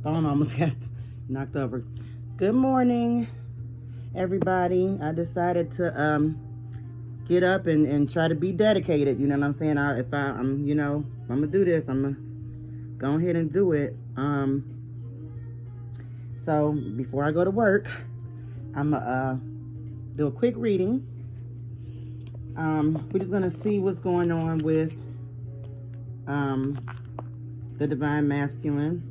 Phone almost got knocked over. Good morning, everybody. I decided to get up and try to be dedicated. You know what I'm saying? I'm gonna do this. I'm gonna go ahead and do it. So before I go to work, I'm gonna do a quick reading. We're just gonna see what's going on with the divine masculine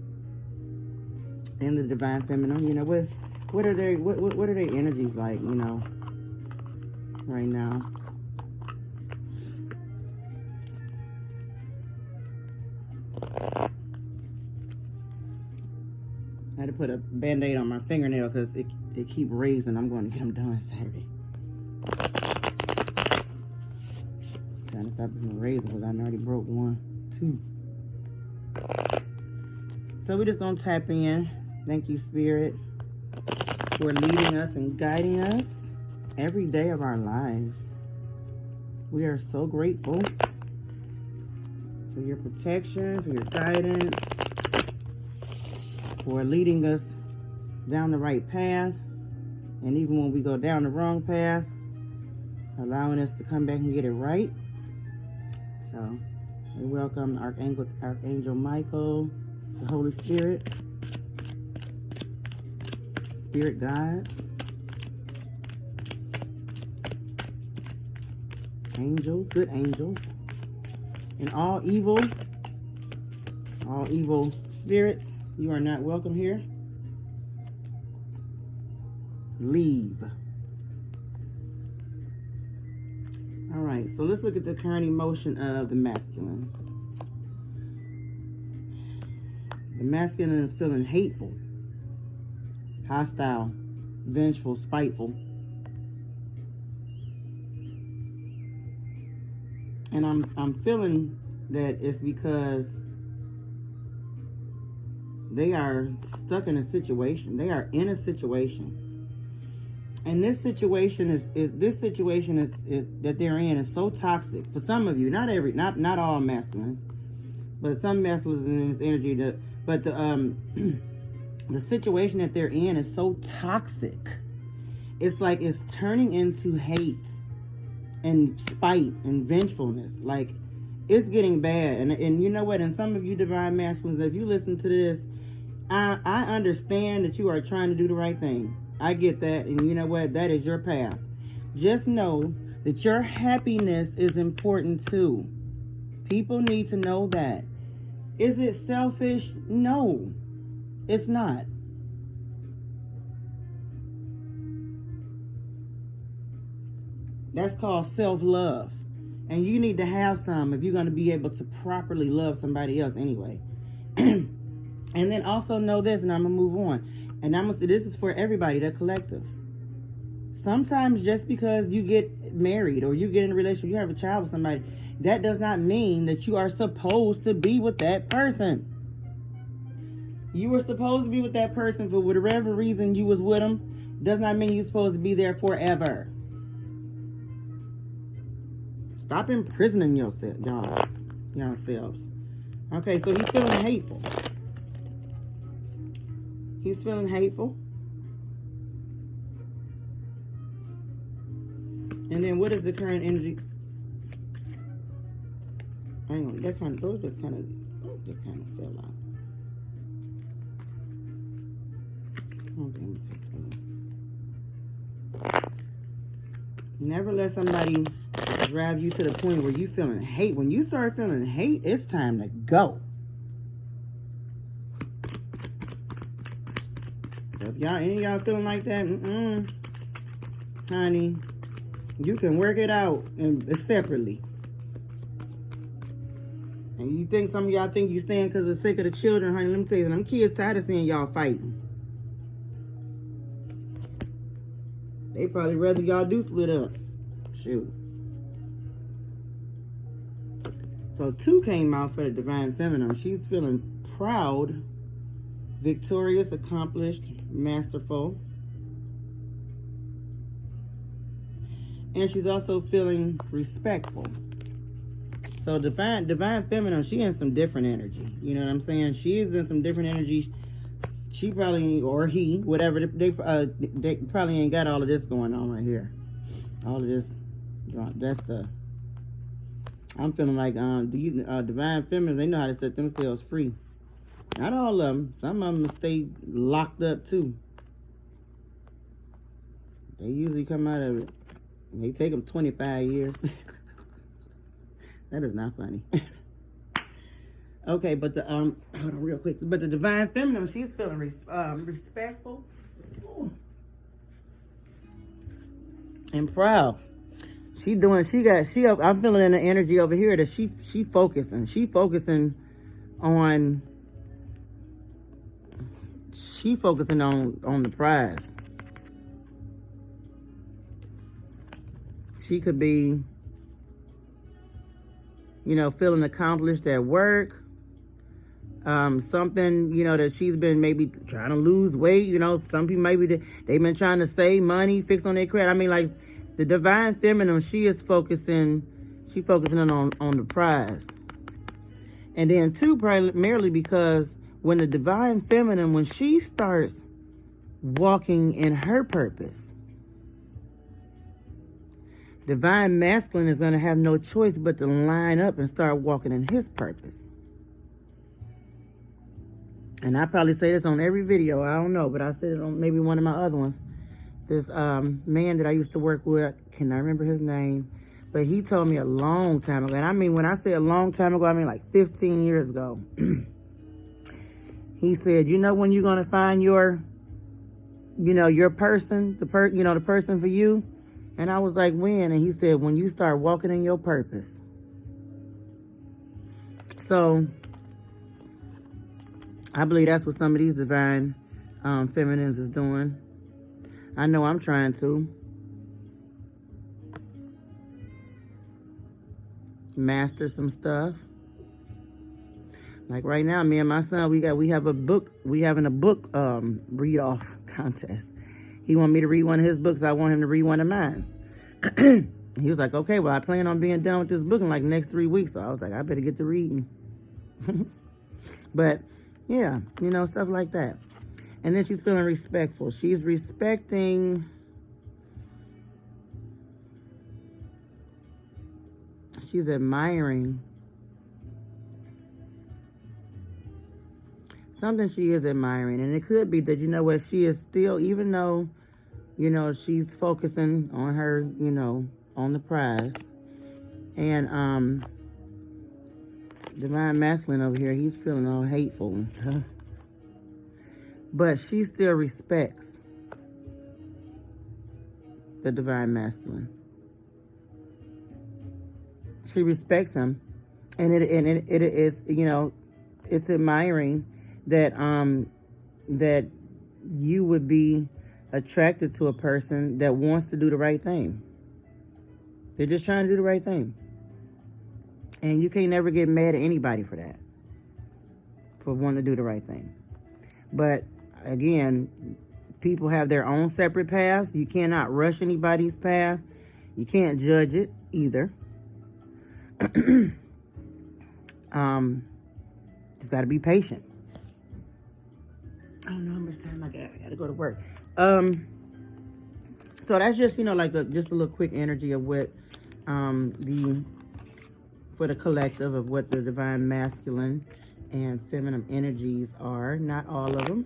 and the divine feminine. You know, what are their energies like, you know, right now? I had to put a band-aid on my fingernail because it keep raising. I'm going to get them done Saturday. Trying to stop it from raising because I already broke 1, 2. So we're just going to tap in. Thank you, Spirit, for leading us and guiding us every day of our lives. We are so grateful for your protection, for your guidance, for leading us down the right path. And even when we go down the wrong path, allowing us to come back and get it right. So we welcome Archangel Michael, the Holy Spirit, Spirit guides, angels, good angels, and all evil spirits. You are not welcome here. Leave. All right, so let's look at the current emotion of the masculine. The masculine is feeling hateful, hostile, vengeful, spiteful. And I'm feeling that it's because they are stuck in a situation. They are in a situation. And this situation is that they're in is so toxic. For some of you, not all masculines, but some masculines in this energy but the situation that they're in is so toxic. It's like it's turning into hate and spite and vengefulness. Like, it's getting bad. And you know what? And some of you divine masculines, if you listen to this, I understand that you are trying to do the right thing. I get that. And you know what? That is your path. Just know that your happiness is important too. People need to know that. Is it selfish? No, it's not. That's called self-love. And you need to have some if you're going to be able to properly love somebody else anyway. And then also know this, and I'm going to move on. And this is for everybody, the collective. Sometimes just because you get married or you get in a relationship, you have a child with somebody, that does not mean that you are supposed to be with that person. You were supposed to be with that person for whatever reason you was with them. Does not mean you're supposed to be there forever. Stop imprisoning yourselves. Okay, so he's feeling hateful. He's feeling hateful. And then what is the current energy? Hang on, those just kind of fell out. Never let somebody drive you to the point where you feeling hate. When you start feeling hate, it's time to go. So if any of y'all feeling like that, honey, you can work it out separately. And you think some of y'all think you staying because of sick of the children, honey, let me tell you, them kids tired of seeing y'all fighting. They probably rather y'all do split up. Shoot. So 2 came out for the divine feminine. She's feeling proud, victorious, accomplished, masterful. And she's also feeling respectful. So divine feminine, she in some different energy. You know what I'm saying? She is in some different energy. She probably ain't, or he, whatever. They probably ain't got all of this going on right here. All of this. That's the. I'm feeling like divine feminine. They know how to set themselves free. Not all of them. Some of them stay locked up too. They usually come out of it. They take them 25 years. That is not funny. Okay, but the hold on real quick. But the divine feminine, she's feeling respectful and proud. I'm feeling in the energy over here that she focusing. She focusing on the prize. She could be, feeling accomplished at work. Something, that she's been maybe trying to lose weight. Some people maybe they've been trying to save money, fix on their credit. I mean, like the divine feminine, she's focusing on the prize. And then two, primarily because when the divine feminine, when she starts walking in her purpose, divine masculine is going to have no choice but to line up and start walking in his purpose. And I probably say this on every video, I don't know, but I said it on maybe one of my other ones. This man that I used to work with, cannot remember his name, but he told me a long time ago, and I mean, when I say a long time ago, I mean like 15 years ago. He said, when you're going to find your person, the person for you? And I was like, when? And he said, when you start walking in your purpose. So I believe that's what some of these divine feminines is doing. I know I'm trying to master some stuff. Like right now, me and my son, we having a book read off contest. He wanted me to read one of his books. I want him to read one of mine. He was like, okay, well, I plan on being done with this book in like the next 3 weeks. So I was like, I better get to reading. But yeah, stuff like that. And then she's feeling respectful. She's respecting. She's admiring. Something she is admiring. And it could be that, she is still, even though, she's focusing on her, on the prize. And divine masculine over here, he's feeling all hateful and stuff. But she still respects the divine masculine. She respects him, and it is, it's admiring that that you would be attracted to a person that wants to do the right thing. They're just trying to do the right thing, and you can't never get mad at anybody for that, for wanting to do the right thing. But again, people have their own separate paths. You cannot rush anybody's path. You can't judge it either. Just got to be patient. I don't know how much time I got. I got to go to work. So that's just, just a little quick energy of what for the collective of what the divine masculine and feminine energies are. Not all of them,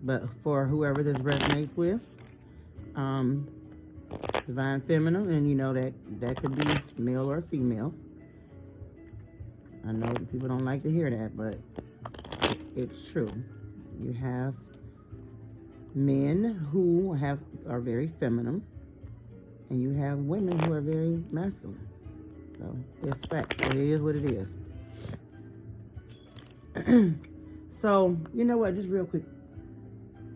but for whoever this resonates with. Divine feminine, and that could be male or female. I know people don't like to hear that, but it's true. You have men who are very feminine, and you have women who are very masculine. So it's fact. It is what it is. So, you know what? Just real quick.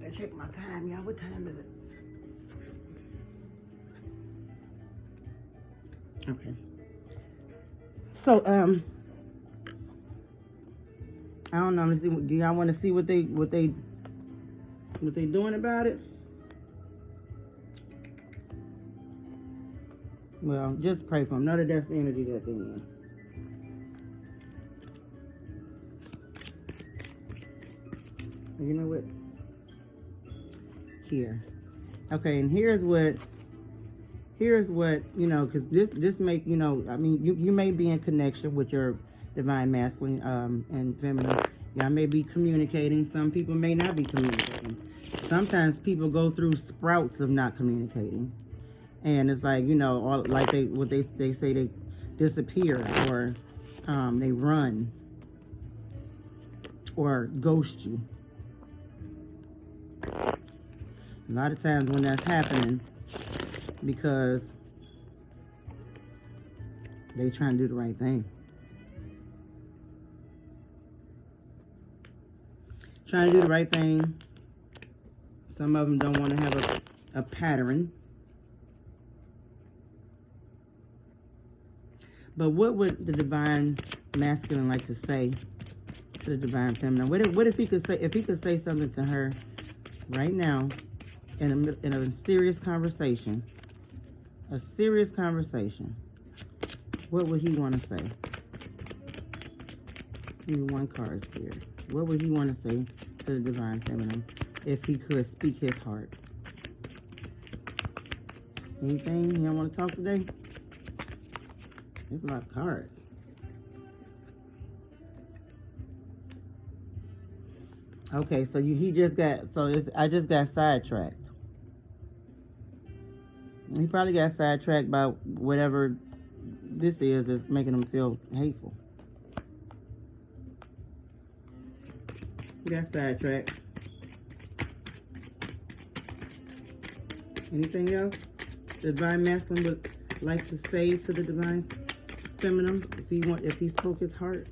Let's check my time, y'all. What time is it? Okay. So, I don't know. Let's see. Do y'all want to see what they doing about it? Well, just pray for them. Know that that's the energy that they're in. You know what? Here. Okay, and here's what, you know, because this make, you know, I mean, you may be in connection with your divine masculine and feminine. Y'all may be communicating. Some people may not be communicating. Sometimes people go through sprouts of not communicating. And it's like, you know, all, like they say they disappear, or they run, or ghost you. A lot of times when that's happening, because they trying to do the right thing. Trying to do the right thing. Some of them don't want to have a pattern. But what would the divine masculine like to say to the divine feminine? What if he could say something to her right now in a serious conversation? A serious conversation. What would he want to say? Give me one card, Spirit. What would he want to say to the divine feminine if he could speak his heart? Anything? You don't want to talk today? There's a lot of cards. Okay, so I just got sidetracked. He probably got sidetracked by whatever this is that's making him feel hateful. He got sidetracked. Anything else the divine masculine would like to say to the divine feminine if he spoke his heart?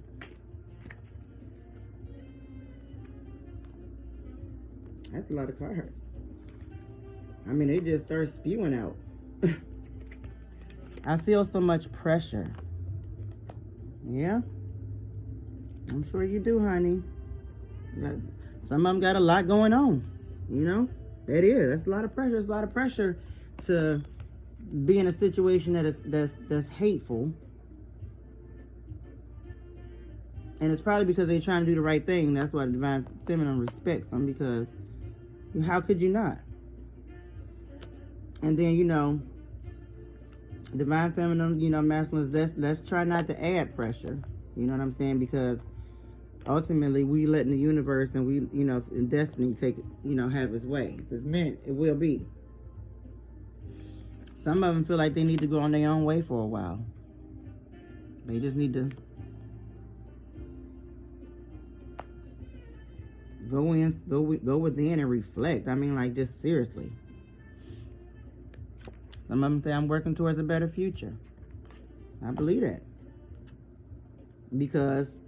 That's a lot of cards. I mean, they just start spewing out. I feel so much pressure. Yeah? I'm sure you do, honey. Some of them got a lot going on. You know? That is. That's a lot of pressure. It's a lot of pressure to be in a situation that's hateful. And it's probably because they're trying to do the right thing. That's why the divine feminine respects them, because how could you not? And then, you know, divine feminine, you know, masculine, let's try not to add pressure. You know what I'm saying? Because ultimately we letting the universe and we, you know, in destiny take, you know, have its way. If it's meant, it will be. Some of them feel like they need to go on their own way for a while. They just need to go within and reflect. I mean, like, just seriously. Some of them say, I'm working towards a better future. I believe that. Because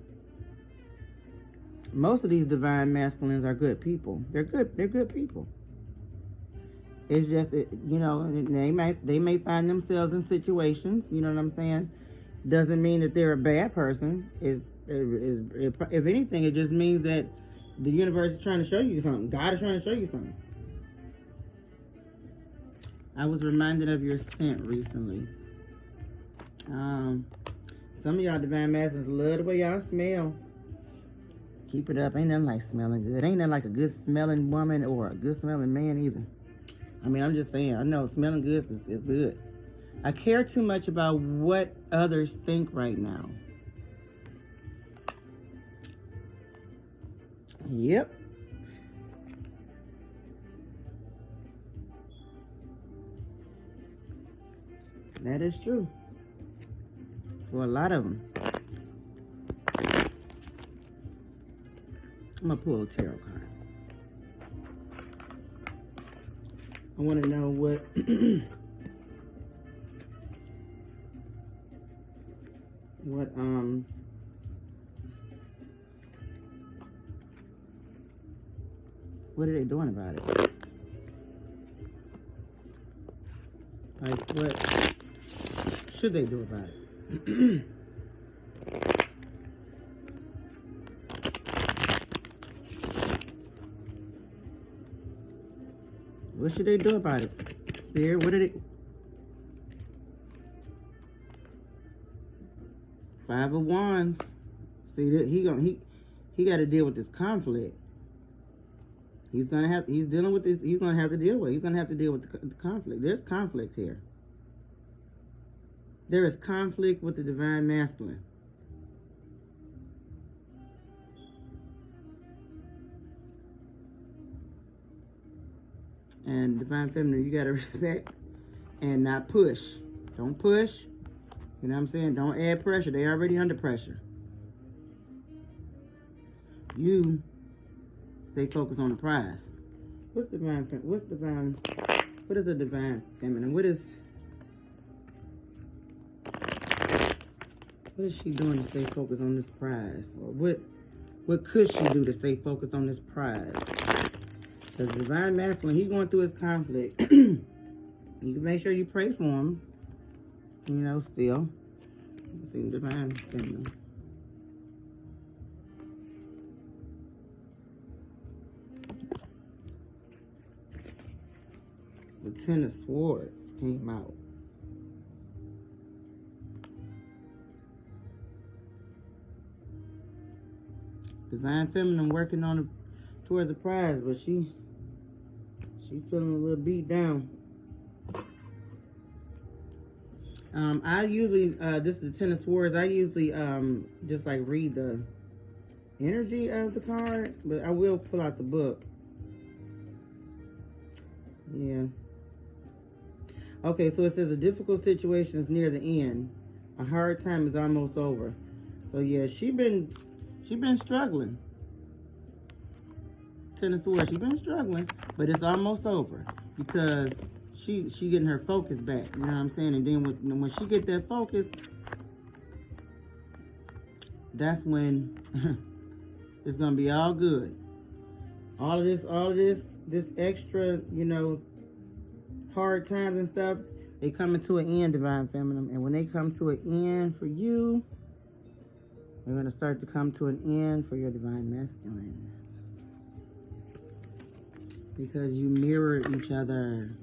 most of these divine masculines are good people. They're good people. It's just, you know, they may find themselves in situations, you know what I'm saying? Doesn't mean that they're a bad person. If anything, it just means that the universe is trying to show you something. God is trying to show you something. I was reminded of your scent recently. Some of y'all divine masculines love the way y'all smell. Keep it up. Ain't nothing like smelling good. Ain't nothing like a good smelling woman or a good smelling man either. I mean, I'm just saying, I know smelling good is good. I care too much about what others think right now. Yep. That is true. For a lot of them. I'm going to pull a tarot card. I want to know what what are they doing about it? Like, what should they do about it? What should they do about it? Spirit, what did it? Five of Wands. See, he got to deal with this conflict. He's dealing with this. He's gonna have to deal with it. He's gonna have to deal with the conflict. There's conflict here. There is conflict with the divine masculine. And divine feminine, you gotta respect and not push. Don't push. You know what I'm saying? Don't add pressure. They already under pressure. You stay focused on the prize. What is a divine feminine? What is she doing to stay focused on this prize? Or what could she do to stay focused on this prize? Because divine masculine, he's going through his conflict. You can make sure you pray for him. You know, still. Let's see, divine feminine. The Ten of Swords came out. Divine feminine working on towards the prize, but she feeling a little beat down. I usually this is the Ten of Swords. I usually just like read the energy of the card, but I will pull out the book. Yeah. Okay, so it says a difficult situation is near the end. A hard time is almost over. So yeah, she been struggling. Ten of Swords, she been struggling, but it's almost over because she getting her focus back. You know what I'm saying? And then when she get that focus, that's when it's gonna be all good. All of this extra, you know, hard times and stuff, they coming to an end, divine feminine. And when they come to an end for you, they're going to start to come to an end for your divine masculine. Because you mirror each other.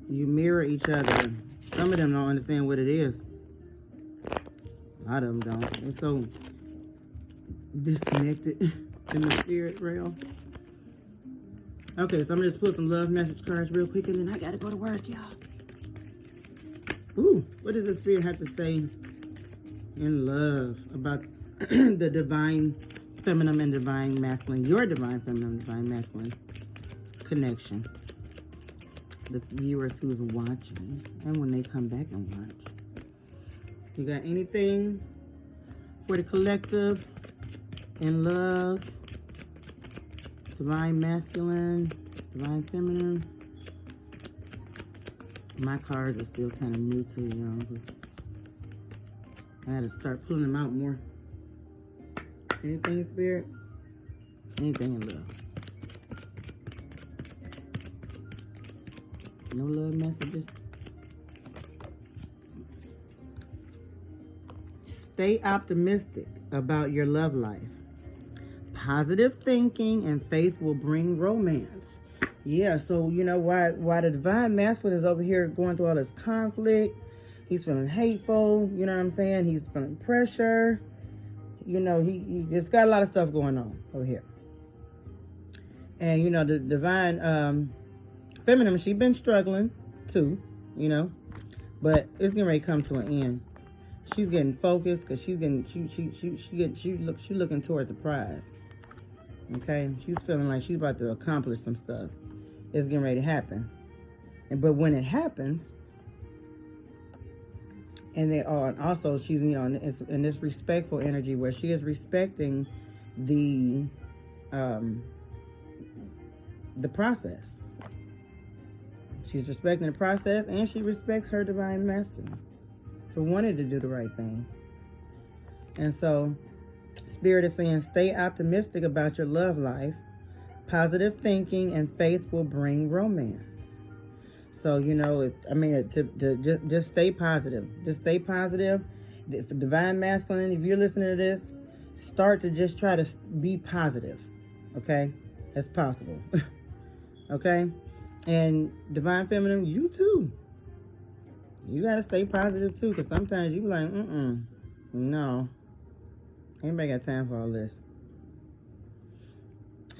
You mirror each other. Some of them don't understand what it is. A lot of them don't. They're so disconnected in the spirit realm. Okay, so I'm going to just pull some love message cards real quick, and then I got to go to work, y'all. Ooh, what does the spirit have to say in love about the divine feminine and divine masculine, your divine feminine and divine masculine connection? The viewers who's watching, and when they come back and watch. You got anything for the collective in love? Divine masculine, divine feminine. My cards are still kind of new to y'all. I had to start pulling them out more. Anything in spirit? Anything in love? No love messages? Stay optimistic about your love life. Positive thinking and faith will bring romance. Yeah, so you know why the divine masculine is over here going through all this conflict. He's feeling hateful, you know what I'm saying? He's feeling pressure. You know, he it's got a lot of stuff going on over here. And you know, the divine feminine, she's been struggling too, you know, but it's getting ready to come to an end. She's getting focused because she's looking towards the prize. Okay, she's feeling like she's about to accomplish some stuff. It's getting ready to happen, but when it happens, and also she's, you know, in this respectful energy where she is respecting the process. She's respecting the process, and she respects her divine masculine for wanting to do the right thing. And so Spirit is saying, stay optimistic about your love life. Positive thinking and faith will bring romance. So, you know, just stay positive. Just stay positive. For divine masculine, if you're listening to this, start to just try to be positive. Okay? That's possible. Okay? And divine feminine, you too. You got to stay positive too, because sometimes you be like, no. Anybody got time for all this?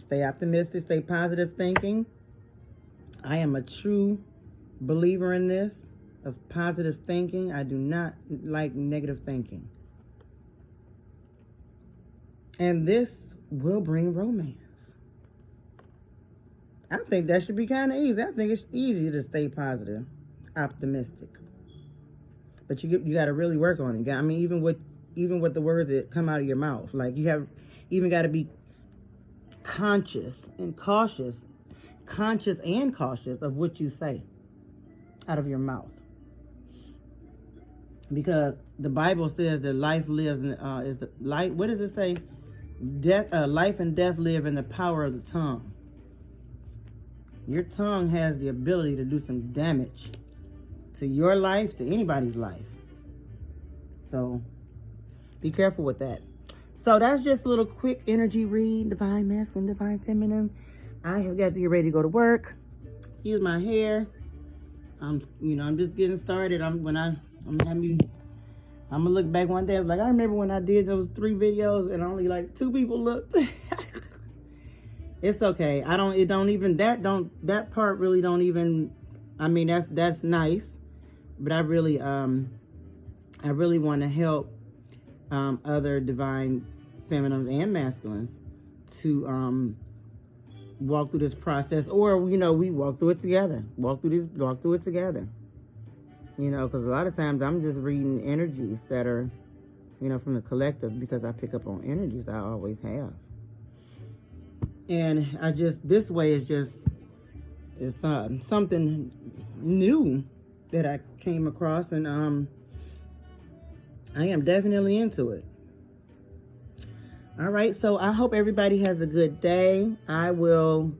Stay optimistic, stay positive thinking. I am a true believer in this, of positive thinking. I do not like negative thinking. And this will bring romance. I think that should be kind of easy. I think it's easy to stay positive, optimistic. But you got to really work on it. I mean, even with the words that come out of your mouth, like you have even got to be conscious and cautious of what you say out of your mouth. Because the Bible says that life lives in, is the life. What does it say? Life and death live in the power of the tongue. Your tongue has the ability to do some damage to your life, to anybody's life. So be careful with that. So that's just a little quick energy read, divine masculine, divine feminine. I have got to get ready to go to work. Excuse my hair. I'm just getting started. I'm gonna look back one day. Like, I remember when I did those 3 videos and only like 2 people looked. It's okay. That part really don't even, I mean, that's nice, but I really want to help other divine feminines and masculines to walk through this process, or we walk through it together. Walk through it together. Because a lot of times I'm just reading energies that are, from the collective, because I pick up on energies. I always have. And this way is something new that I came across, and I am definitely into it. All right, so I hope everybody has a good day. I will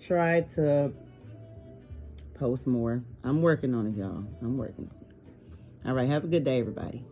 try to post more. I'm working on it, y'all. I'm working on it. All right, have a good day, everybody.